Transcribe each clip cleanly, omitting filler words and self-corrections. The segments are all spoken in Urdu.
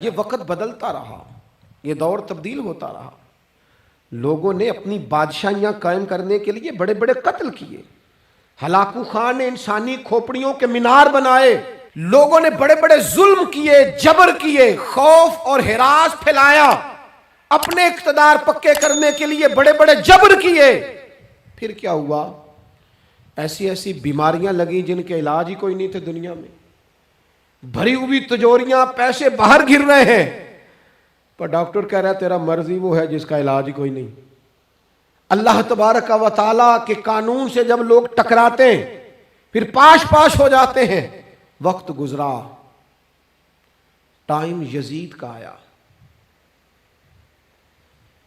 یہ وقت بدلتا رہا، یہ دور تبدیل ہوتا رہا، لوگوں نے اپنی بادشاہیاں قائم کرنے کے لیے بڑے بڑے قتل کیے، ہلاکو خان نے انسانی کھوپڑیوں کے مینار بنائے، لوگوں نے بڑے بڑے ظلم کیے، جبر کیے، خوف اور ہراس پھیلایا، اپنے اقتدار پکے کرنے کے لیے بڑے بڑے جبر کیے۔ پھر کیا ہوا؟ ایسی ایسی بیماریاں لگیں جن کے علاج ہی کوئی نہیں تھے دنیا میں، بھری ہوئی تجوریاں، پیسے باہر گر رہے ہیں، پر ڈاکٹر کہہ رہا ہے تیرا مرض ہی وہ ہے جس کا علاج ہی کوئی نہیں۔ اللہ تبارک و تعالیٰ کے قانون سے جب لوگ ٹکراتے ہیں پھر پاش پاش ہو جاتے ہیں۔ وقت گزرا، ٹائم یزید کا آیا،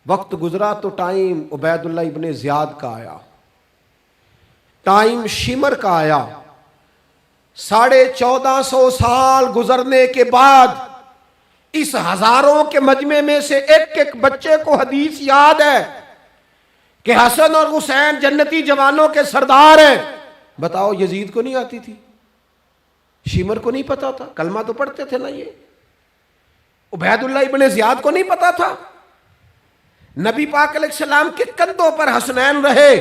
وقت گزرا تو ٹائم عبید اللہ ابن زیاد کا آیا، ٹائم شمر کا آیا۔ 1450 سال گزرنے کے بعد اس ہزاروں کے مجمع میں سے ایک ایک بچے کو حدیث یاد ہے کہ حسن اور حسین جنتی جوانوں کے سردار ہیں۔ بتاؤ، یزید کو نہیں آتی تھی؟ شمر کو نہیں پتا تھا؟ کلمہ تو پڑھتے تھے نا یہ؟ عبید اللہ ابن زیاد کو نہیں پتا تھا؟ نبی پاک علیہ السلام کے کندھوں پر حسنین رہے،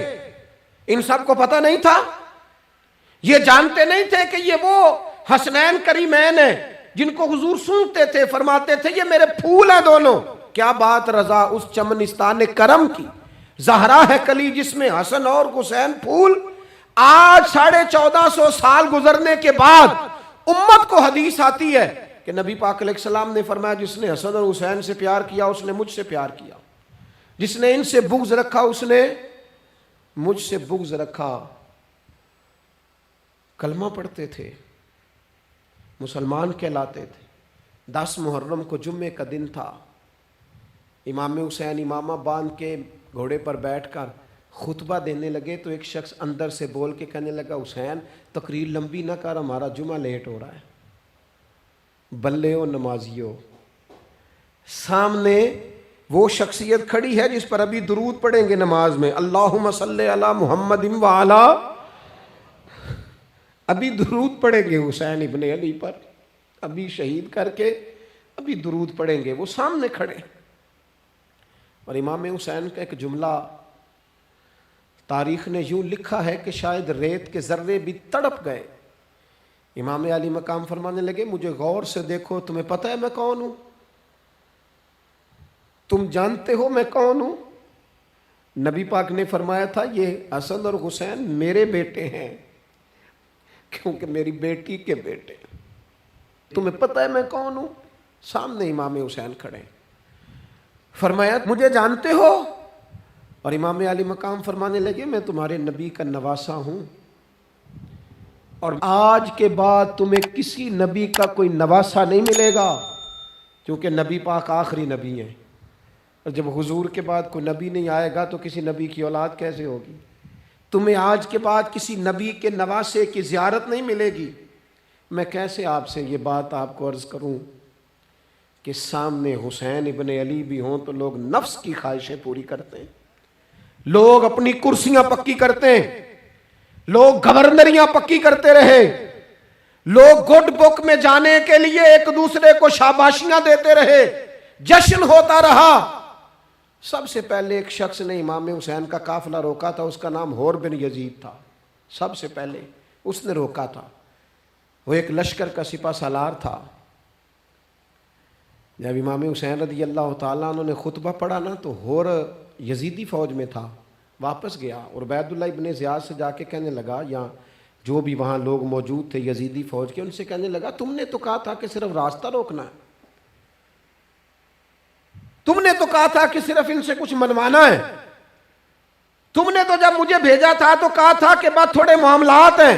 ان سب کو پتہ نہیں تھا؟ یہ جانتے نہیں تھے کہ یہ وہ حسنین کریمین ہیں جن کو حضور سنتے تھے، فرماتے تھے یہ میرے پھول ہیں دونوں؟ کیا بات رضا اس چمنستان کرم کی، زہرا ہے کلی جس میں حسن اور حسین پھول۔ آج 1450 سال گزرنے کے بعد امت کو حدیث آتی ہے کہ نبی پاک علیہ السلام نے فرمایا جس نے حسن اور حسین سے پیار کیا اس نے مجھ سے پیار کیا، جس نے ان سے بغض رکھا اس نے مجھ سے بغض رکھا۔ کلمہ پڑھتے تھے، مسلمان کہلاتے تھے۔ 10 محرم کو جمعے کا دن تھا، امام حسین امامہ باندھ کے گھوڑے پر بیٹھ کر خطبہ دینے لگے تو ایک شخص اندر سے بول کے کہنے لگا حسین تقریر لمبی نہ کر، ہمارا جمعہ لیٹ ہو رہا ہے۔ بلے و نمازیو، سامنے وہ شخصیت کھڑی ہے جس پر ابھی درود پڑھیں گے نماز میں، اللہم صلی علی محمد وعلی، ابھی درود پڑھیں گے حسین ابن علی پر، ابھی شہید کر کے ابھی درود پڑھیں گے، وہ سامنے کھڑے۔ اور امام حسین کا ایک جملہ تاریخ نے یوں لکھا ہے کہ شاید ریت کے ذرے بھی تڑپ گئے۔ امام علی مقام فرمانے لگے مجھے غور سے دیکھو، تمہیں پتہ ہے میں کون ہوں؟ تم جانتے ہو میں کون ہوں؟ نبی پاک نے فرمایا تھا یہ حسن اور حسین میرے بیٹے ہیں کیونکہ میری بیٹی کے بیٹے۔ تمہیں پتہ ہے میں کون ہوں؟ سامنے امام حسین کھڑے، فرمایا مجھے جانتے ہو؟ اور امام علی مقام فرمانے لگے میں تمہارے نبی کا نواسا ہوں، اور آج کے بعد تمہیں کسی نبی کا کوئی نواسا نہیں ملے گا، کیونکہ نبی پاک آخری نبی ہیں، اور جب حضور کے بعد کوئی نبی نہیں آئے گا تو کسی نبی کی اولاد کیسے ہوگی؟ تمہیں آج کے بعد کسی نبی کے نواسے کی زیارت نہیں ملے گی۔ میں کیسے آپ سے یہ بات آپ کو عرض کروں کہ سامنے حسین ابن علی بھی ہوں تو لوگ نفس کی خواہشیں پوری کرتے ہیں، لوگ اپنی کرسیاں پکی کرتے ہیں، لوگ گورنریاں پکی کرتے رہے، لوگ گڈ بک میں جانے کے لیے ایک دوسرے کو شاباشیاں دیتے رہے، جشن ہوتا رہا۔ سب سے پہلے ایک شخص نے امام حسین کا قافلہ روکا تھا، اس کا نام حور بن یزید تھا، سب سے پہلے اس نے روکا تھا، وہ ایک لشکر کا سپہ سالار تھا۔ جب امام حسین رضی اللہ تعالیٰ عنہ نے خطبہ پڑھا نا تو حور یزیدی فوج میں تھا، واپس گیا اور عبید اللہ ابن زیاد سے جا کے کہنے لگا، یا جو بھی وہاں لوگ موجود تھے یزیدی فوج کے، ان سے کہنے لگا تم نے تو کہا تھا کہ صرف راستہ روکنا ہے، تم نے تو کہا تھا کہ صرف ان سے کچھ منوانا ہے، تم نے تو جب مجھے بھیجا تھا تو کہا تھا کہ بعد تھوڑے معاملات ہیں،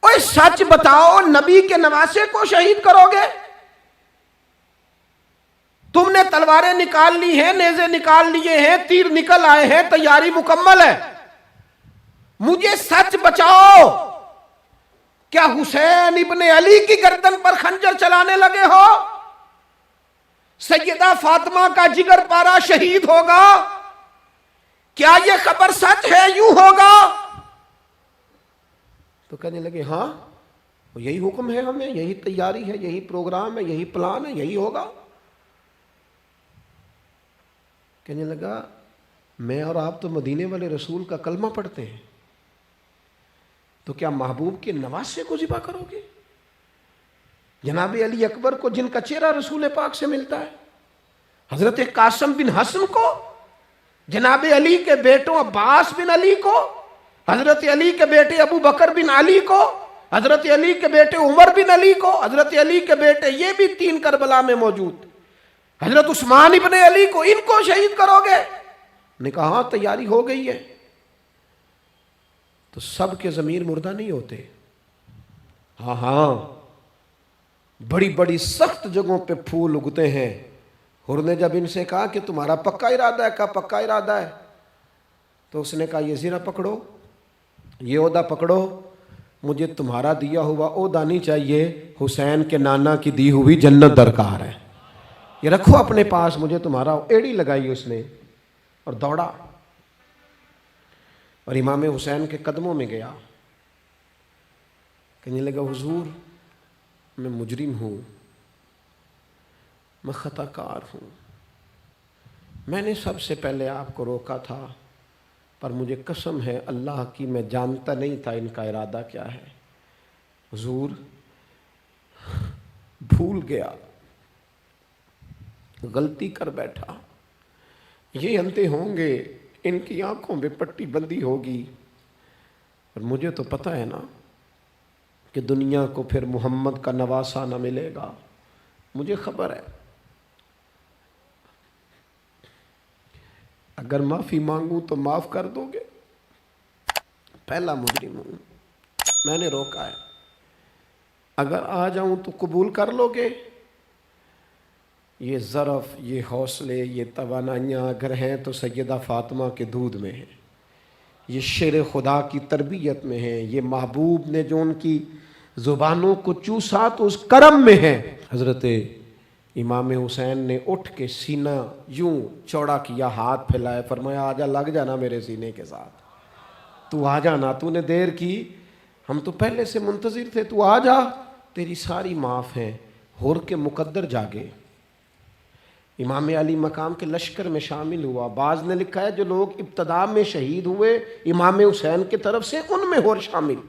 اوہ سچ بتاؤ نبی کے نواسے کو شہید کرو گے؟ تم نے تلواریں نکال لی ہیں، نیزے نکال لیے ہیں، تیر نکل آئے ہیں، تیاری مکمل ہے، مجھے سچ بچاؤ، کیا حسین ابن علی کی گردن پر خنجر چلانے لگے ہو؟ سیدہ فاطمہ کا جگر پارا شہید ہوگا، کیا یہ خبر سچ ہے؟ یوں ہوگا؟ تو کہنے لگے ہاں تو یہی حکم ہے ہمیں، یہی تیاری ہے، یہی پروگرام ہے، یہی پلان ہے، یہی ہوگا۔ کہنے لگا میں اور آپ تو مدینے والے رسول کا کلمہ پڑھتے ہیں، تو کیا محبوب کے نواسے کو ذبح کرو گے؟ جناب علی اکبر کو، جن کا چہرہ رسول پاک سے ملتا ہے، حضرت قاسم بن حسن کو، جناب علی کے بیٹوں عباس بن علی کو، حضرت علی کے بیٹے ابو بکر بن علی کو، حضرت علی کے بیٹے عمر بن علی کو، حضرت علی کے بیٹے یہ بھی 3 کربلا میں موجود، حضرت عثمان ابن علی کو، ان کو شہید کرو گے؟ نے کہا ہاں تیاری ہو گئی ہے۔ تو سب کے ضمیر مردہ نہیں ہوتے، ہاں ہاں بڑی بڑی سخت جگہوں پہ پھول اگتے ہیں۔ حر نے جب ان سے کہا کہ تمہارا پکا ارادہ ہے، کہا پکا ارادہ ہے، تو اس نے کہا یہ زیرہ پکڑو، یہ عہدہ پکڑو، مجھے تمہارا دیا ہوا عہدہ نہیں چاہیے، حسین کے نانا کی دی ہوئی جنت درکار ہے، یہ رکھو اپنے پاس، مجھے تمہارا۔ ایڑی لگائی اس نے اور دوڑا اور امام حسین کے قدموں میں گیا، کہنے لگا حضور میں مجرم ہوں، میں خطا کار ہوں، میں نے سب سے پہلے آپ کو روکا تھا، پر مجھے قسم ہے اللہ کی میں جانتا نہیں تھا ان کا ارادہ کیا ہے، حضور بھول گیا، غلطی کر بیٹھا، یہ اندھے ہوں گے، ان کی آنکھوں میں پٹی بندی ہوگی، اور مجھے تو پتہ ہے نا کہ دنیا کو پھر محمد کا نواسہ نہ ملے گا، مجھے خبر ہے، اگر معافی مانگوں تو معاف کر دو گے، پہلا مجرم ہوں، میں نے روکا ہے، اگر آ جاؤں تو قبول کر لو گے؟ یہ ظرف، یہ حوصلے، یہ توانائیاں اگر ہیں تو سیدہ فاطمہ کے دودھ میں ہیں، یہ شیر خدا کی تربیت میں ہیں، یہ محبوب نے جو ان کی زبانوں کو چوسا تو اس کرم میں ہے۔ حضرت امام حسین نے اٹھ کے سینہ یوں چوڑا کیا، ہاتھ پھیلائے، فرمایا آجا، لگ جانا میرے سینے کے ساتھ، تو آ جانا، تو نے دیر کی، ہم تو پہلے سے منتظر تھے، تو آ جا، تیری ساری معاف ہیں۔ حر کے مقدر جاگے، امام علی مقام کے لشکر میں شامل ہوا۔ بعض نے لکھا ہے جو لوگ ابتدا میں شہید ہوئے امام حسین کی طرف سے، ان میں حر شامل۔